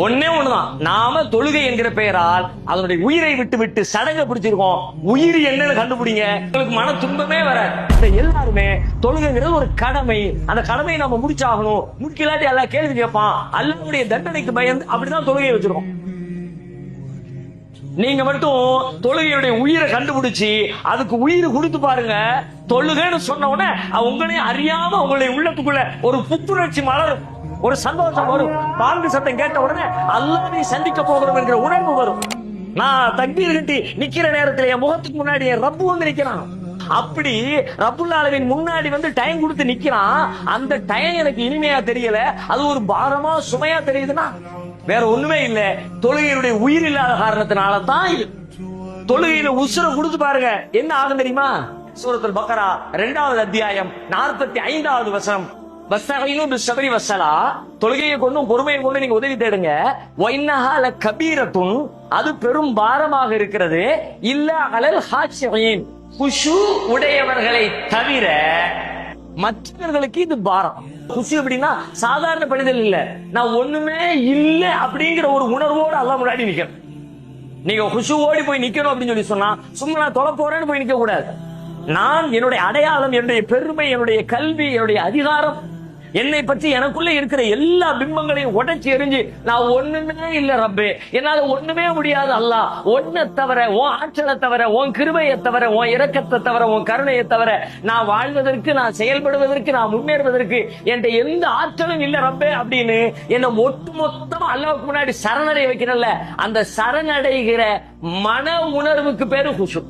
ஒன்னே ஒண்ணுதான், நாம தொழுகை என்கிற பெயரால் அதனுடைய உயிரை விட்டு விட்டு சடங்கை பிடிச்சிருக்கோம். உயிர் என்னன்னு கண்டுபிடிங்க, உங்களுக்கு மன துன்பமே வர. எல்லாருமே தொழுகைங்கிறது ஒரு கடமை, அந்த கடமையை நம்ம முடிச்சாகணும். முடிக்கலாட்டி எல்லாம் கேள்வி கேட்பான், அல்லாஹ்வுடைய தண்டனைக்கு பயந்து அப்படிதான் தொழுகையை வச்சிருக்கோம். நீங்க மட்டும் தொழுகையுடைய உயிரை கண்டுபிடிச்சு அதுக்கு உயிர் கொடுத்து பாருங்க. தொழுகைன்னு சொன்ன உடனே உங்களையும் அறியாம உங்களுடைய உள்ளத்துக்குள்ள ஒரு புத்துணர்ச்சி மலரும், ஒரு சந்தோஷம் வரும். பாங்கு சத்தம் கேட்ட உடனே அல்லாஹ்வை சந்திக்க போகிறோம் என்கிற உணர்வு வரும். நான் தக்பீர் கட்டி நிக்கிற நேரத்தில் என் முகத்துக்கு முன்னாடி என் ரப்பு வந்து நிக்கிறான். அப்படி ரப்புல் ஆலமீன் முன்னாடி வந்து டைம் கொடுத்து நிக்கிறான். அந்த டைம் எனக்கு இனிமையா தெரியல, அது ஒரு பாரமா சுமையா தெரியுதுன்னா வேற ஒண்ணுமே இல்ல, தொழுகையுடைய உயிர் இல்லாத காரணத்தினால தான் இது. தொழுகையில உசுர கொடுத்து பாருங்க, என்ன ஆகும் தெரியுமா? சூரத்துல் பக்கரா 2வது அத்தியாயம் 45வது வசனம், வஸ்தஈனு பிஸ்ஸப்ரி வஸ்ஸலா, தொழுகையை கொண்டும் பொறுமையை கொண்டு நீங்க உதவி தேடுங்க. வஇன்னஹா லகபீரத்துன், அது பெரும் பாரமாக இருக்கிறது. இல்ல அலல் ஹாஷியின், குஷு உடையவர்களை தவிர மற்றவர்களுக்கு இது பாரம். குஷு எப்படின்னா சாதாரண பணிதல் இல்ல, நான் ஒண்ணுமே இல்ல அப்படிங்கிற ஒரு உணர்வோடு அல்லாஹ் முன்னாடி நிக்கணும். நீங்க குஷு ஓடி போய் நிக்கணும் அப்படின்னு சொல்லி சொன்னா சும்மா நான் தொலை போறேன்னு போய் நிக்க கூடாது. நான் என்னுடைய அடையாளம், என்னுடைய பெருமை, என்னுடைய கல்வி, என்னுடைய அதிகாரம், என்னை பற்றி எனக்குள்ள இருக்கிற எல்லா பிம்பங்களையும் உடைச்சு எரிஞ்சு நான் ஒண்ணுமே இல்ல ரப்பே, என்னால ஒண்ணுமே முடியாது அல்லாஹ், ஒன்ன தவிர, உன் ஆற்றலை தவிர, உன் கிருபையை தவிர, உன் இரக்கத்தை தவிர, உன் கருணையை தவிர நான் வாழ்வதற்கு, நான் செயல்படுவதற்கு, நான் முன்னேறுவதற்கு என்கிட்ட எந்த ஆற்றலும் இல்ல ரப்பே அப்படின்னு என்ன ஒட்டு மொத்தமா அல்லாஹ்வுக்கு முன்னாடி சரணடைய வைக்கிறல்ல, அந்த சரணடைகிற மன உணர்வுக்கு பேரு குஷு.